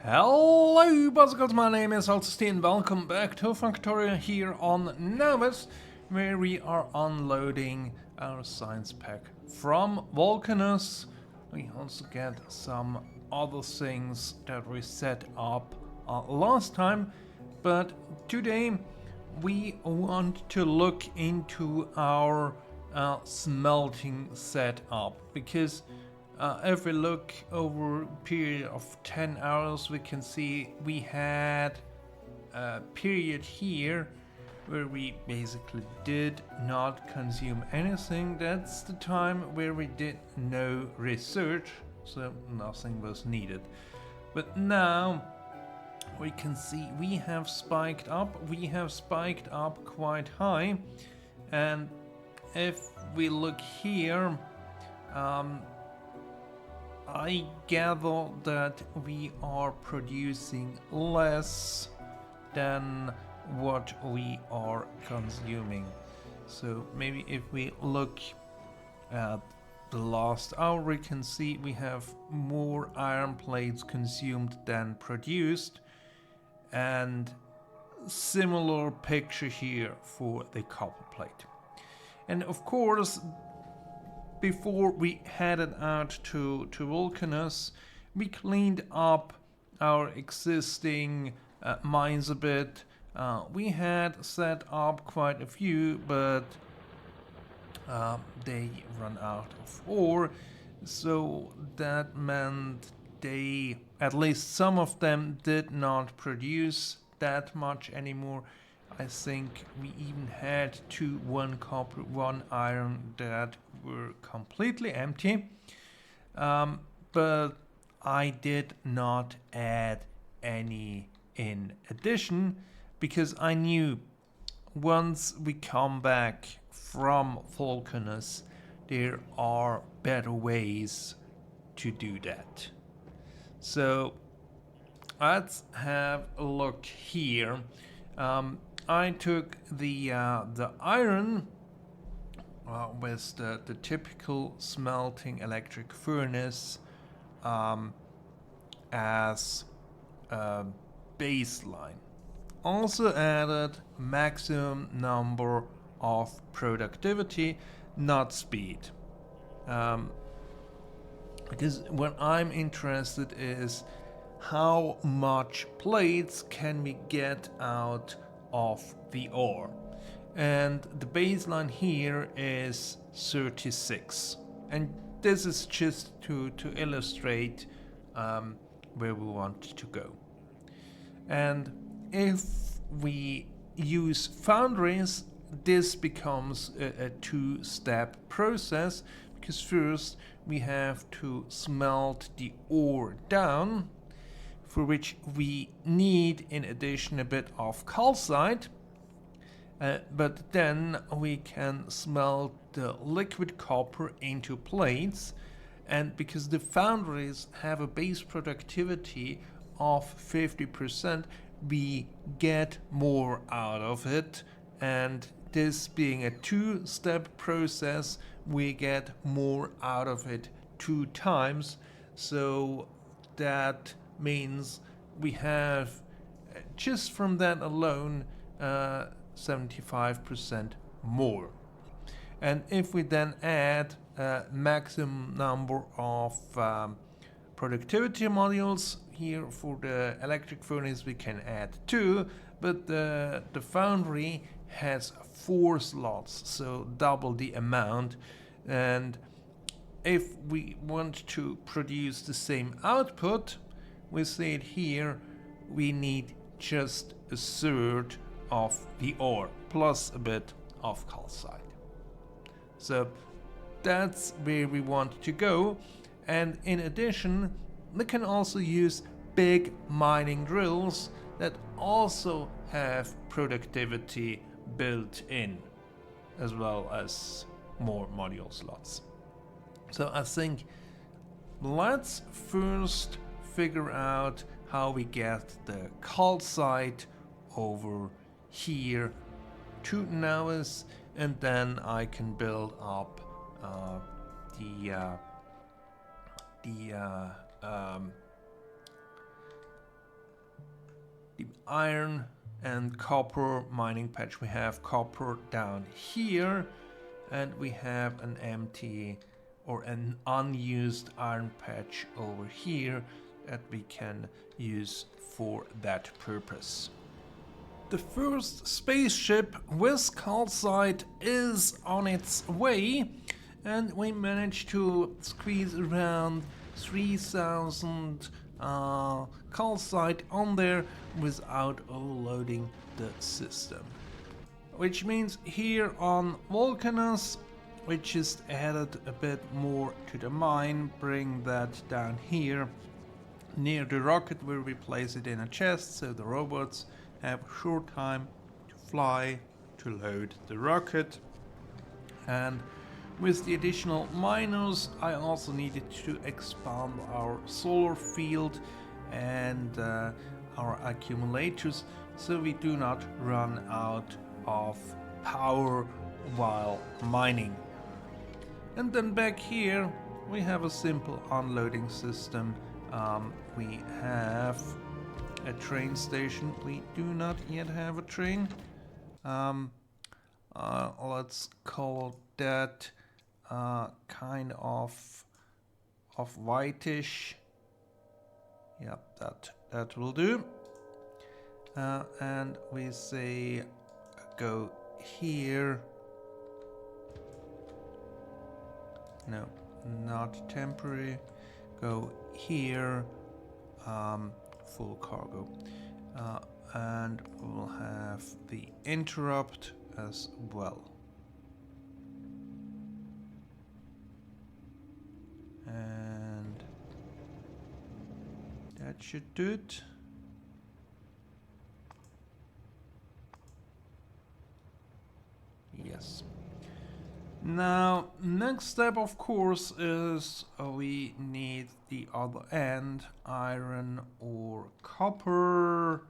Hello, Buzzcocks, my name is Alcestine. Welcome back to Factorio here on Nauvis, where we are unloading our science pack from Volcanus. We also get some other things that we set up last time, but today we want to look into our smelting setup, because if we look over a period of 10 hours, we can see we had a period here where we basically did not consume anything. That's the time where we did no research, so nothing was needed. But now we can see we have spiked up. We have spiked up quite high, and if we look here, I gather that we are producing less than what we are consuming. So maybe if we look at the last hour, we can see we have more iron plates consumed than produced, and similar picture here for the copper plate. And of course, before we headed out to Vulcanus, we cleaned up our existing mines a bit. We had set up quite a few, but they run out of ore, so that meant at least some of them did not produce that much anymore. I think we even had 1 copper, 1 iron that were completely empty. But I did not add any in addition, because I knew once we come back from Vulcanus, there are better ways to do that. So let's have a look here. I took the iron with the typical smelting electric furnace as a baseline. Also added maximum number of productivity, not speed. Because what I'm interested is how much plates can we get out of the ore, and the baseline here is 36, and this is just to illustrate where we want to go. And if we use foundries, this becomes a two-step process, because first we have to smelt the ore down, for which we need in addition a bit of calcite, but then we can smelt the liquid copper into plates, and because the foundries have a base productivity of 50%, we get more out of it, and this being a two-step process, we get more out of it 2 times, so that means we have, just from that alone, 75% more. And if we then add a maximum number of productivity modules, here for the electric furnace we can add 2, but the foundry has 4 slots, so double the amount. And if we want to produce the same output, we see it here, we need just a third of the ore plus a bit of calcite. So that's where we want to go. And in addition, we can also use big mining drills that also have productivity built in, as well as more module slots. So I think let's first figure out how we get the calcite over here to Nauvis, and then I can build up the the iron and copper mining patch. We have copper down here, and we have an empty or an unused iron patch over here that we can use for that purpose. The first spaceship with calcite is on its way, and we managed to squeeze around 3000 calcite on there without overloading the system. Which means here on Vulcanus, we just added a bit more to the mine, bring that down here near the rocket where we place it in a chest so the robots have short time to fly to load the rocket. And with the additional miners, I also needed to expand our solar field and our accumulators so we do not run out of power while mining. And then back here we have a simple unloading system. We have a train station. We do not yet have a train. Let's call that kind of whitish. Yep, that will do. And we say go here. No, not temporary. Go here. Full cargo. And we'll have the interrupt as well. And that should do it. Yes. Now, next step of course is we need the other end, iron or copper.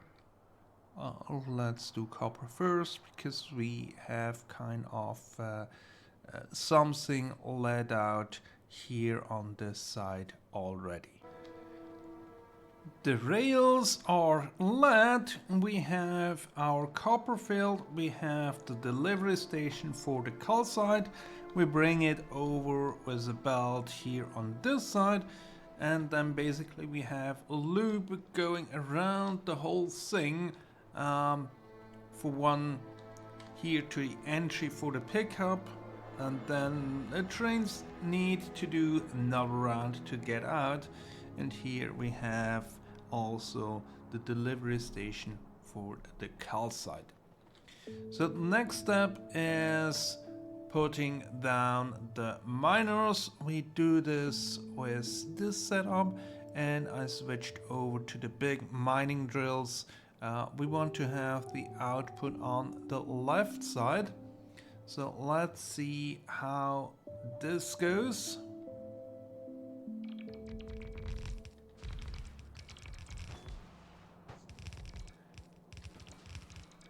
Let's do copper first because we have kind of something laid out here on this side already. The rails are laid, we have our copper field, we have the delivery station for the calcite, we bring it over with a belt here on this side, and then basically we have a loop going around the whole thing, for one here to the entry for the pickup, and then the trains need to do another round to get out, and here we have also the delivery station for the calcite. So the next step is putting down the miners. We do this with this setup, and I switched over to the big mining drills. We want to have the output on the left side. So let's see how this goes.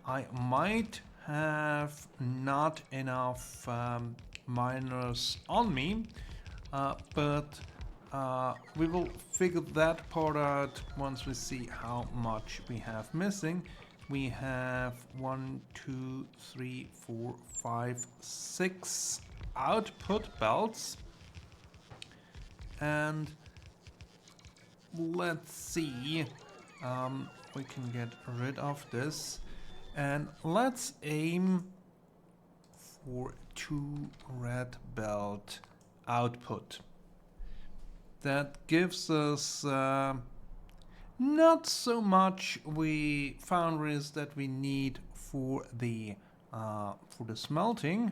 I might have not enough miners on me, but we will figure that part out once we see how much we have missing. We have 1, 2, 3, 4, 5, 6 output belts, and let's see, we can get rid of this. And let's aim for 2 red belt output. That gives us not so much foundries that we need for the smelting.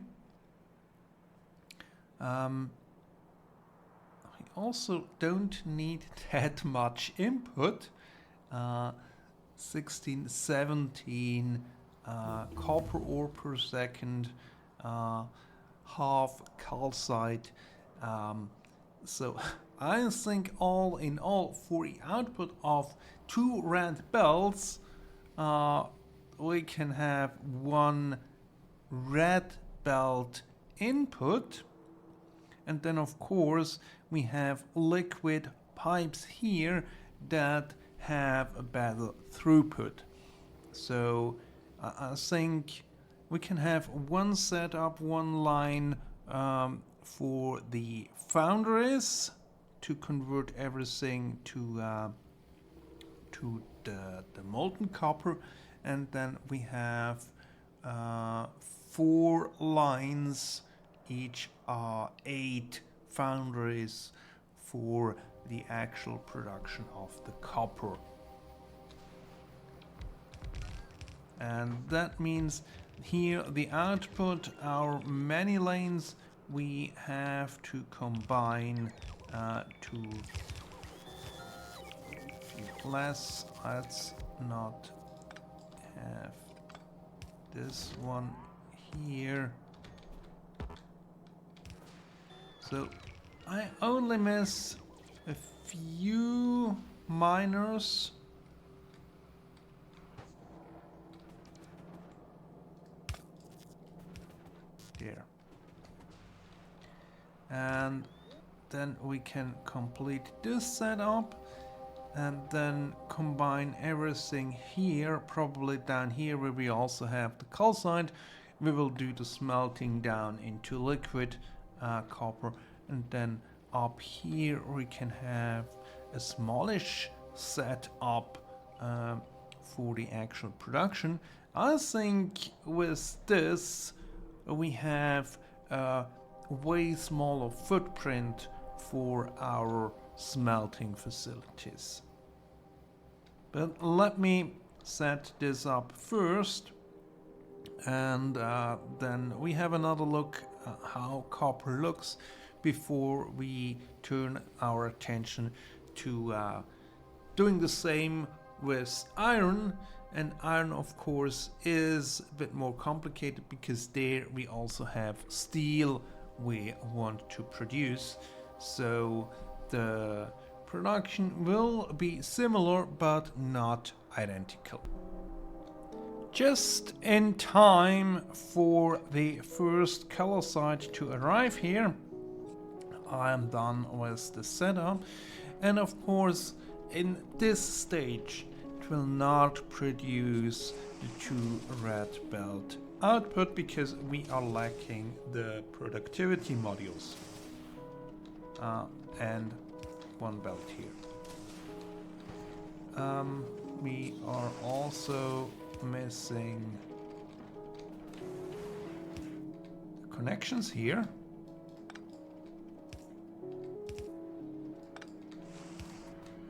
We also don't need that much input. 16, 17 copper ore per second, half calcite. So I think all in all, for the output of 2 red belts, we can have 1 red belt input. And then of course we have liquid pipes here that have a better throughput. So I think we can have one setup, one line for the foundries to convert everything to the molten copper, and then we have 4 lines, each 8 foundries for the actual production of the copper. And that means here the output, our many lanes, we have to combine to less. Let's not have this one here. So I only miss a few miners. There. And then we can complete this setup and then combine everything here. Probably down here where we also have the calcite, we will do the smelting down into liquid copper, and then up here we can have a smallish setup for the actual production. I think with this we have a way smaller footprint for our smelting facilities. But let me set this up first, and then we have another look at how copper looks before we turn our attention to doing the same with iron. And iron, of course, is a bit more complicated because there we also have steel we want to produce. So the production will be similar but not identical. Just in time for the first calcite to arrive here, I am done with the setup, and of course in this stage it will not produce the 2 red belt output because we are lacking the productivity modules and 1 belt here. We are also missing connections here.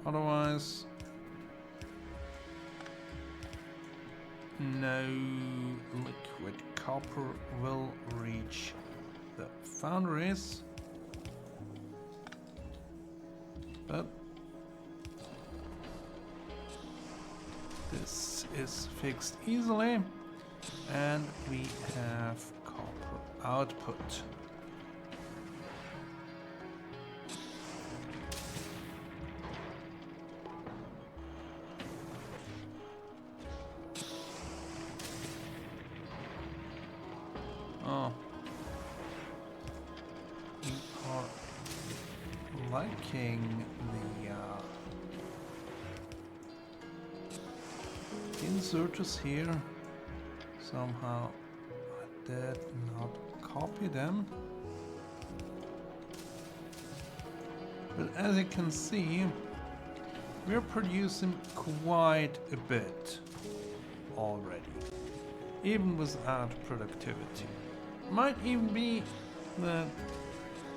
Otherwise, no liquid copper will reach the foundries. But this is fixed easily, and we have copper output. Oh, we are lacking the inserters here. Somehow I did not copy them. But as you can see, we're producing quite a bit already, even without productivity. Might even be that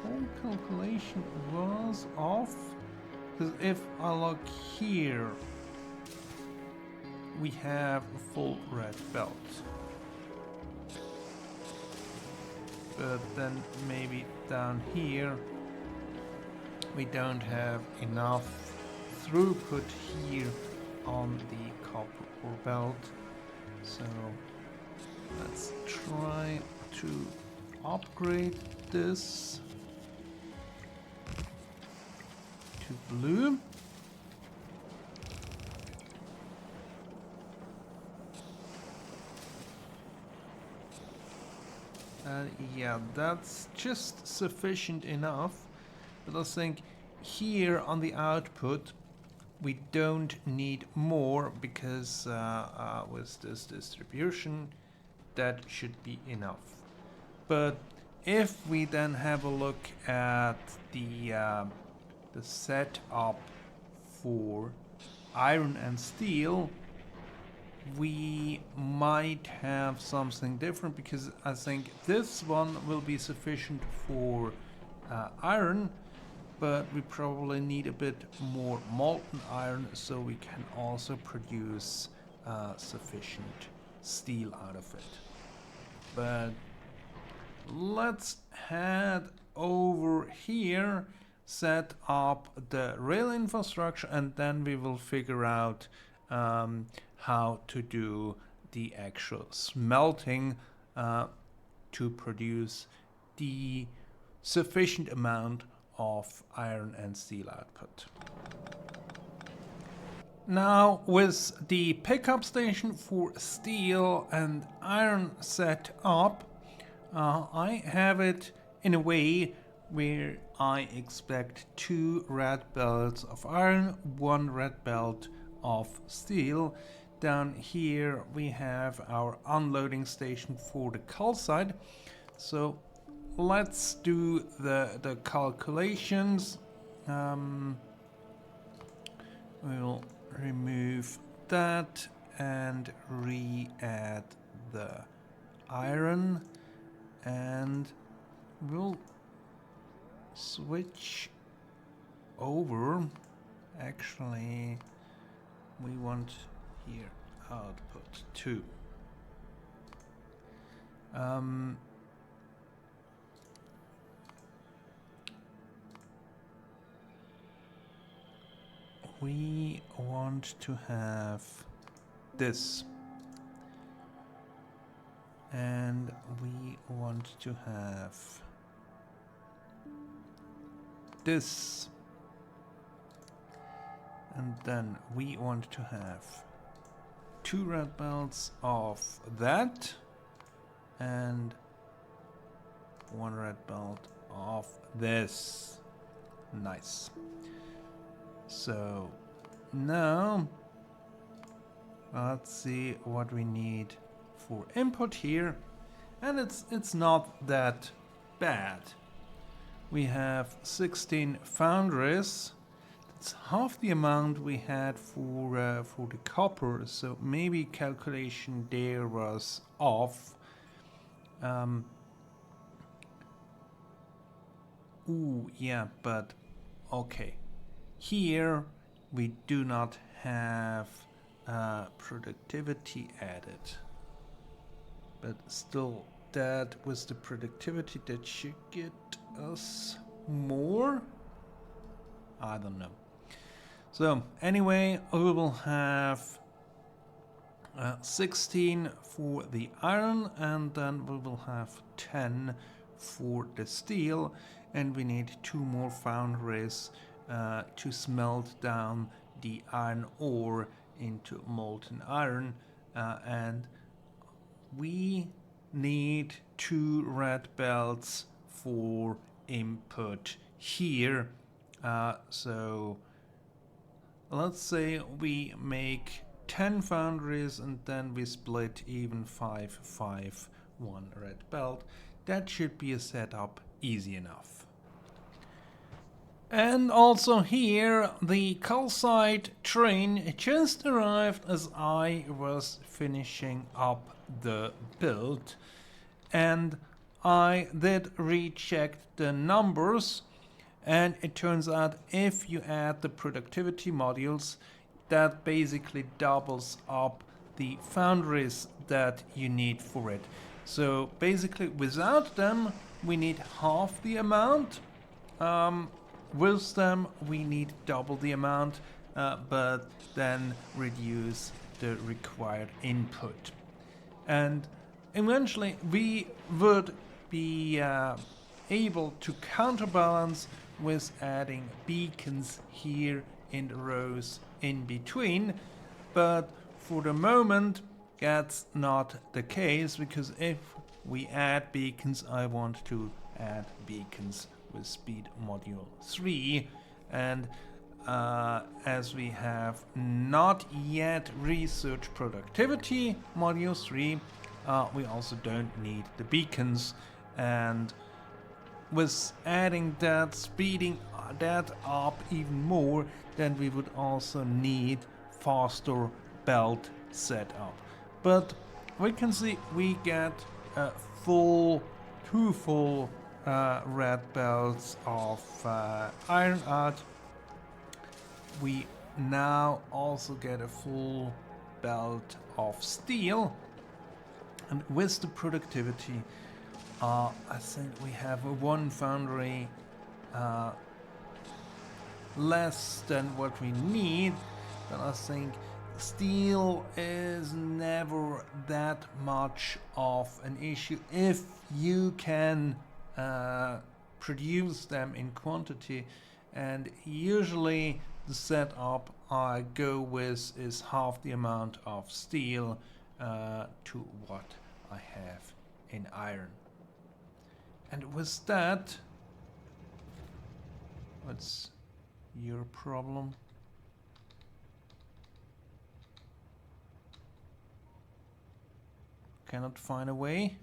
whole calculation was off, because if I look here, we have a full red belt. But then maybe down here we don't have enough throughput here on the copper ore belt. So let's try to upgrade this to blue. Yeah, that's just sufficient enough. But I think here on the output we don't need more because with this distribution that should be enough. But if we then have a look at the setup for iron and steel, we might have something different, because I think this one will be sufficient for iron, but we probably need a bit more molten iron so we can also produce sufficient steel out of it. But let's head over here, set up the rail infrastructure, and then we will figure out how to do the actual smelting to produce the sufficient amount of iron and steel output. Now, with the pickup station for steel and iron set up, I have it in a way where I expect 2 red belts of iron, 1 red belt of steel. Down here we have our unloading station for the calcite. So let's do the calculations. We'll remove that and re-add the iron, and we'll switch over. Actually, we want here output 2. We want to have this, and we want to have this, and then we want to have 2 red belts of that and 1 red belt of this. Nice. So now let's see what we need for input here, and it's not that bad. We have 16 foundries. That's half the amount we had for the copper, so maybe calculation there was off. Ooh, yeah, but okay. Here we do not have productivity added, but still, that was the productivity that should get us more. I don't know. So anyway, we will have 16 for the iron, and then we will have 10 for the steel, and we need 2 more foundries to smelt down the iron ore into molten iron, and we need 2 red belts for input here. So let's say we make 10 foundries and then we split even 5, 5, 1 red belt. That should be a setup easy enough. And also here, the calcite train just arrived as I was finishing up the build, and I did recheck the numbers, and it turns out if you add the productivity modules, that basically doubles up the foundries that you need for it. So basically without them we need half the amount. With them we need double the amount, but then reduce the required input. And eventually we would be able to counterbalance with adding beacons here in the rows in between, but for the moment that's not the case, because if we add beacons, I want to add beacons with speed module 3, and as we have not yet researched productivity, module 3, we also don't need the beacons, and with adding that, speeding that up even more, then we would also need faster belt setup. But we can see we get a two full red belts of iron art. We now also get a full belt of steel, and with the productivity, I think we have one foundry less than what we need, but I think steel is never that much of an issue if you can produce them in quantity, and usually the setup I go with is half the amount of steel to what I have in iron. And with that, what's your problem? Cannot find a way?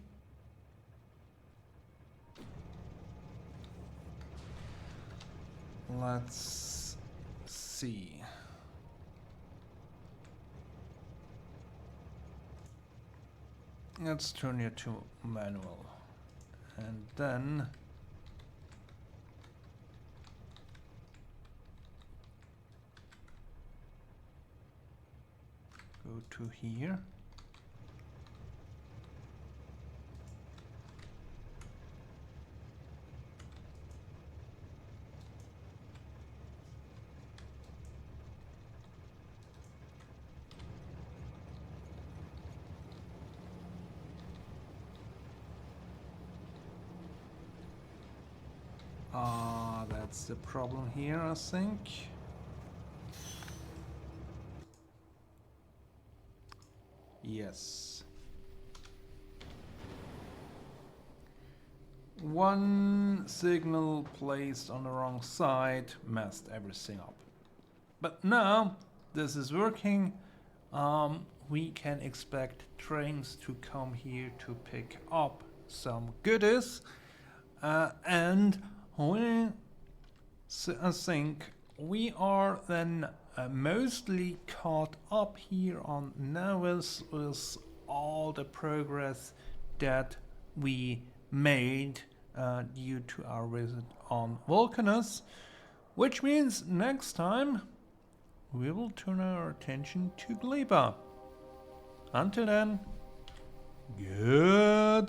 Let's see. Let's turn you to manual. And then go to here. That's the problem here, I think. Yes. One signal placed on the wrong side messed everything up. But now this is working. We can expect trains to come here to pick up some goodies, and I think we are then mostly caught up here on Nauvis with all the progress that we made due to our visit on Vulcanus, which means next time we will turn our attention to Gleba. Until then, goodbye.